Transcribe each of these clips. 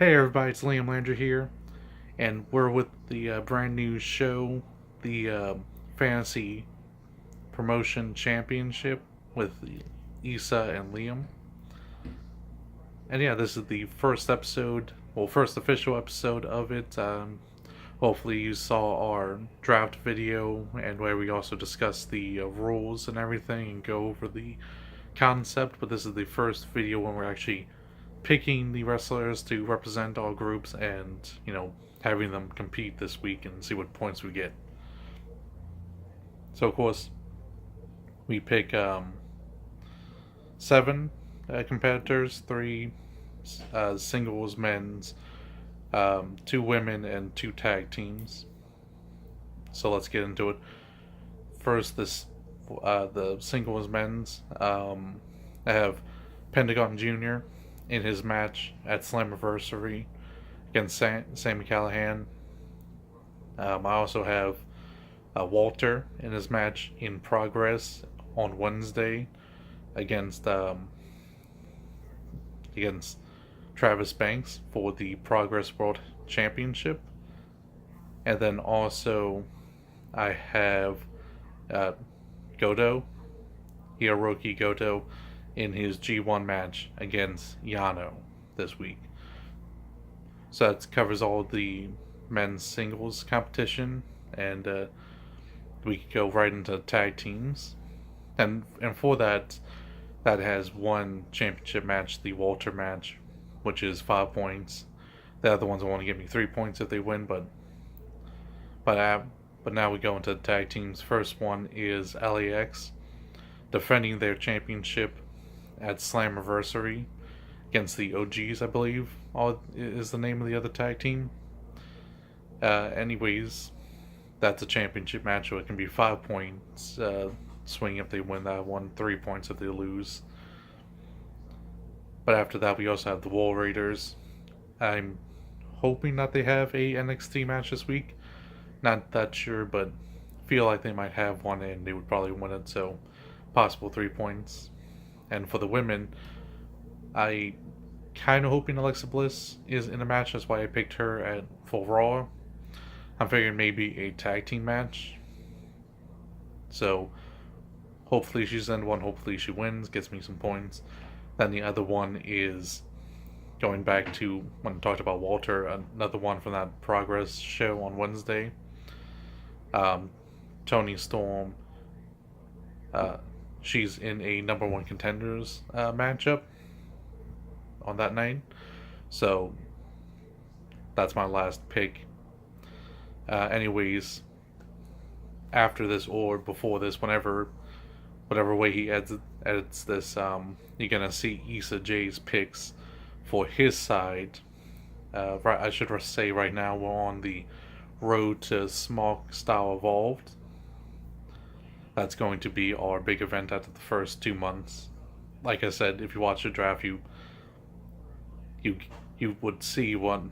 Hey everybody, it's Liam Landry here, and we're with the brand new show, the Fantasy Promotion Championship with Issa and Liam. And yeah, this is the first episode, first official episode of it. Hopefully, you saw our draft video and where we also discuss the rules and everything and go over the concept. But this is the first video when we're actually picking the wrestlers to represent all groups and, having them compete this week and see what points we get. So, of course, we pick seven competitors, three singles men's, two women, and two tag teams. So let's get into it. First, the singles men's. I have Pentagon Jr. in his match at Slammiversary against Sami Callihan. I also have Walter in his match in progress on Wednesday against against Travis Banks for the Progress World Championship. And then also I have Goto, Hiroki Goto, in his G1 match against Yano this week. So that covers all the men's singles competition, and we could go right into tag teams. And for that has one championship match, the Walter match, which is 5 points. The other ones will only give me 3 points if they win, but now we go into the tag teams. First one is LAX defending their championship at Slammiversary against the OGs, I believe, is the name of the other tag team. Anyways, that's a championship match, so it can be 5 points swing if they win that one, 3 points if they lose. But after that, we also have the Wall Raiders. I'm hoping that they have a NXT match this week. Not that sure, but feel like they might have one and they would probably win it, so possible 3 points. And for the women, I kind of hoping Alexa Bliss is in a match. That's why I picked her for Raw. I'm figuring maybe a tag team match. So hopefully she's in one. Hopefully she wins, gets me some points. Then the other one is going back to when I talked about Walter. Another one from that Progress show on Wednesday. Toni Storm. She's in a number one contenders matchup on that night. So that's my last pick. Anyways, after this or before this, whatever way he edits this, you're gonna see Issa J's picks for his side. I should say right now we're on the road to Smark Style Evolved. That's going to be our big event after the first 2 months. Like I said, if you watch the draft, you would see what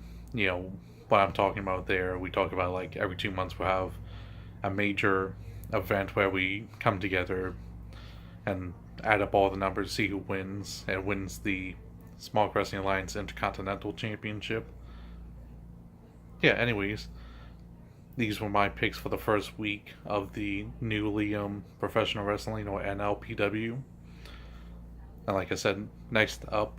I'm talking about there. We talk about like every 2 months we'll have a major event where we come together and add up all the numbers, see who wins, and wins the Smark Wrestling Alliance Intercontinental Championship. Yeah, anyways, these were my picks for the first week of the new Liam Professional Wrestling, or NLPW. And like I said, next up,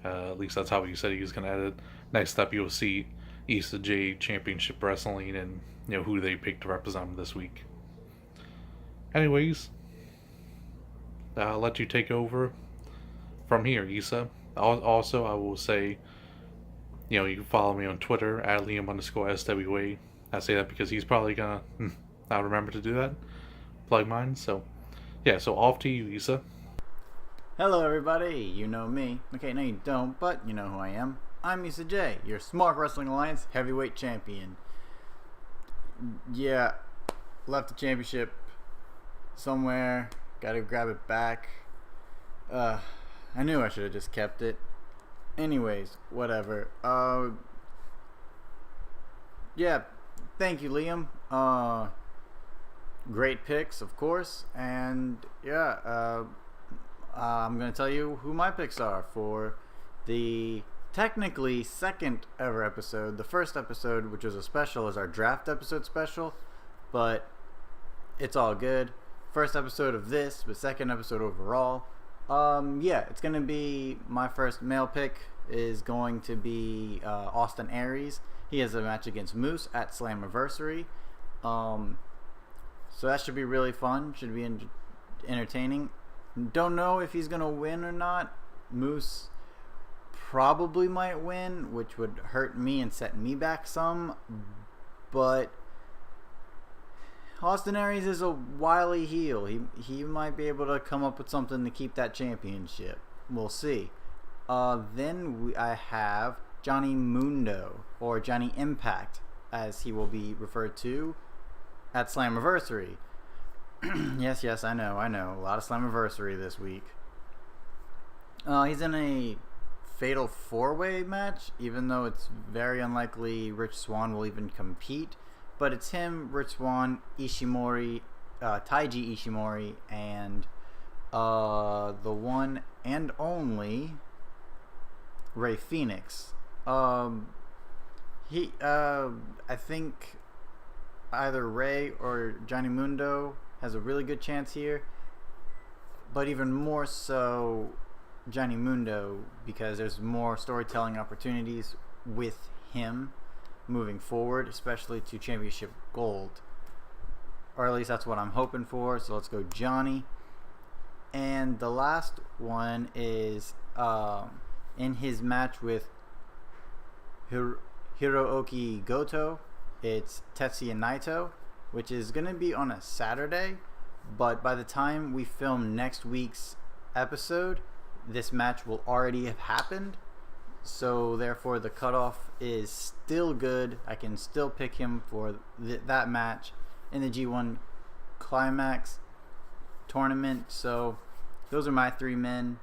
at least that's how he said he was going to edit. Next up, you'll see Issa J Championship Wrestling and who they picked to represent them this week. Anyways, I'll let you take over from here, Issa. Also, I will say, you can follow me on Twitter at Liam_SWA. I say that because he's probably gonna not remember to do that. Plug mine. So, yeah. So off to you, Issa. Hello, everybody. You know me. Okay, no, you don't, but you know who I am. I'm Issa J, your Smark Wrestling Alliance Heavyweight Champion. Yeah, left the championship somewhere. Gotta grab it back. I knew I should have just kept it. Anyways, whatever. Yeah, thank you, Liam. Great picks, of course. And yeah, I'm gonna tell you who my picks are for the technically second ever episode. The first episode, which was a special, is our draft episode special, but it's all good. First episode of this, but second episode overall. Yeah, it's gonna be my first male pick is going to be Austin Aries. He has a match against Moose at Slammiversary. So that should be really fun. Should be entertaining. Don't know if he's gonna win or not. Moose probably might win, which would hurt me and set me back some. But Austin Aries is a wily heel. He might be able to come up with something to keep that championship. We'll see. Then I have Johnny Mundo, or Johnny Impact, as he will be referred to at Slammiversary. yes, I know. A lot of Slammiversary this week. He's in a fatal 4-way match, even though it's very unlikely Rich Swann will even compete. But it's him, Rich Swann, Ishimori, Taiji Ishimori, and the one and only Rey Fenix. I think either Rey or Johnny Mundo has a really good chance here, but even more so Johnny Mundo, because there's more storytelling opportunities with him moving forward, especially to championship gold, or at least that's what I'm hoping for. So let's go Johnny. And the last one is in his match with Hirooki Goto. It's Tetsuya Naito, which is going to be on a Saturday, but by the time we film next week's episode, this match will already have happened. So therefore the cutoff is still good. I can still pick him for that match in the G1 Climax tournament. So those are my 3 men.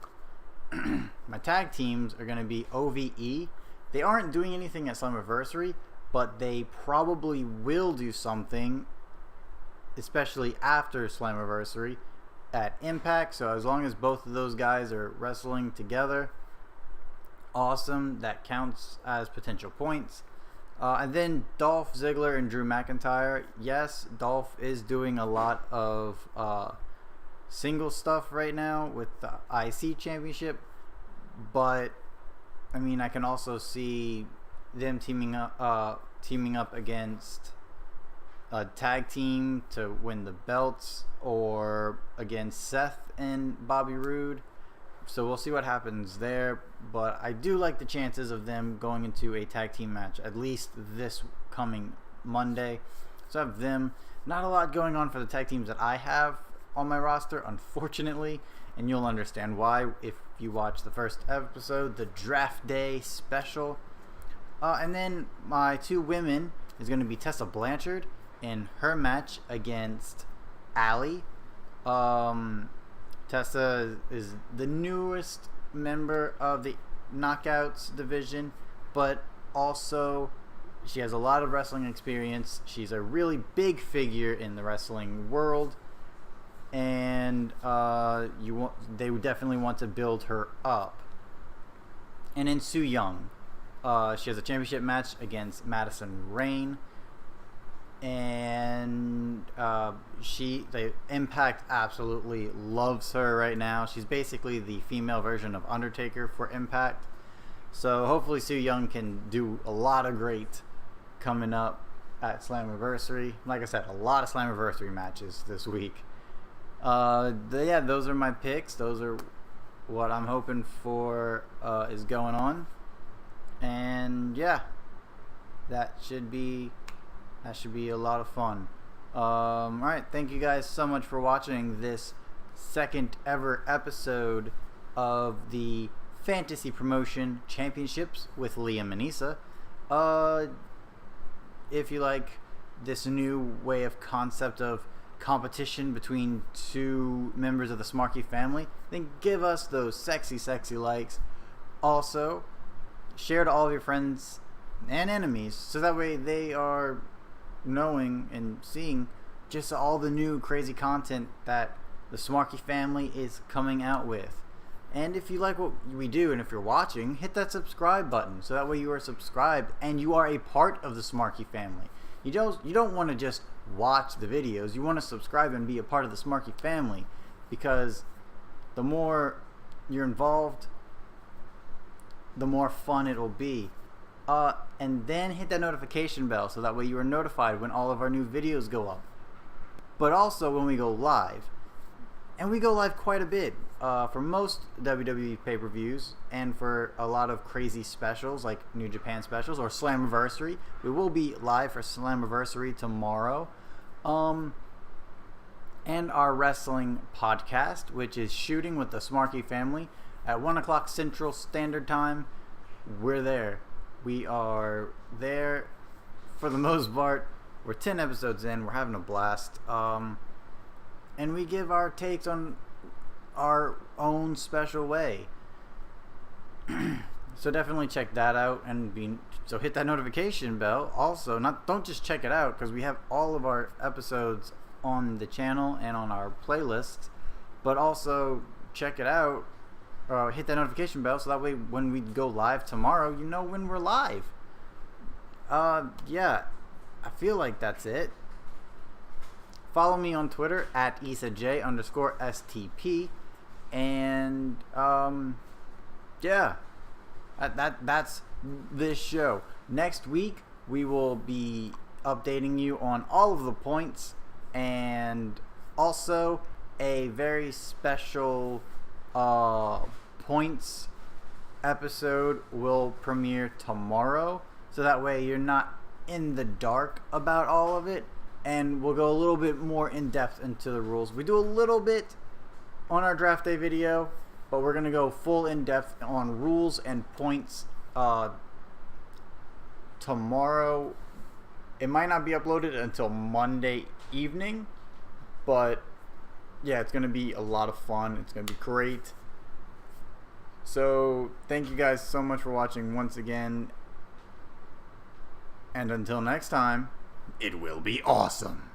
My tag teams are going to be OVE. They aren't doing anything at Slammiversary, but they probably will do something, especially after Slammiversary, at Impact. So as long as both of those guys are wrestling together, awesome. That counts as potential points. And then Dolph Ziggler and Drew McIntyre. Yes, Dolph is doing a lot of single stuff right now with the IC Championship, but I mean, I can also see them teaming up against a tag team to win the belts, or against Seth and Bobby Roode. So we'll see what happens there, but I do like the chances of them going into a tag team match, at least this coming Monday. So I have them. Not a lot going on for the tag teams that I have on my roster, unfortunately, and you'll understand why if you watch the first episode, the Draft Day special. And then my 2 women is going to be Tessa Blanchard in her match against Allie. Tessa is the newest member of the Knockouts division, but also she has a lot of wrestling experience. She's a really big figure in the wrestling world, and they would definitely want to build her up. And then Su Yung, she has a championship match against Madison Rayne, and the Impact absolutely loves her right now. She's basically the female version of Undertaker for Impact. So hopefully Su Yung can do a lot of great coming up at Slammiversary. Like I said, a lot of Slammiversary matches this week. Yeah, those are my picks. Those are what I'm hoping for is going on. And yeah, that should be a lot of fun. Alright, thank you guys so much for watching this second ever episode of the Fantasy Promotion Championships with Liam and Issa. If you like this new way of concept of competition between 2 members of the Smarky family, then give us those sexy likes. Also, share to all of your friends and enemies, so that way they are knowing and seeing just all the new crazy content that the Smarky family is coming out with. And if you like what we do, and if you're watching, hit that subscribe button so that way you are subscribed and you are a part of the Smarky family. You don't want to just watch the videos. You want to subscribe and be a part of the Smarky family, because the more you're involved, the more fun it will be. And then hit that notification bell so that way you are notified when all of our new videos go up. But also when we go live. And we go live quite a bit for most WWE pay-per-views, and for a lot of crazy specials like New Japan specials or Slammiversary. We will be live for Slammiversary tomorrow. And our wrestling podcast, which is Shooting with the Smarky family at 1 o'clock Central Standard Time. We're there. We are there for the most part. We're 10 episodes in. We're having a blast. And we give our takes on our own special way. So definitely check that out, and so hit that notification bell. Also, don't just check it out, because we have all of our episodes on the channel and on our playlist, but also check it out. Hit that notification bell so that way when we go live tomorrow, you know when we're live. Yeah, I feel like that's it. Follow me on Twitter at IsaJ_STP. And, yeah. That's this show. Next week, we will be updating you on all of the points. And also a very special points episode will premiere tomorrow. So that way you're not in the dark about all of it. And we'll go a little bit more in depth into the rules. We do a little bit on our draft day video, but we're going to go full in depth on rules and points tomorrow. It might not be uploaded until Monday evening, but yeah, it's going to be a lot of fun. It's going to be great. So thank you guys so much for watching once again. And until next time, it will be awesome.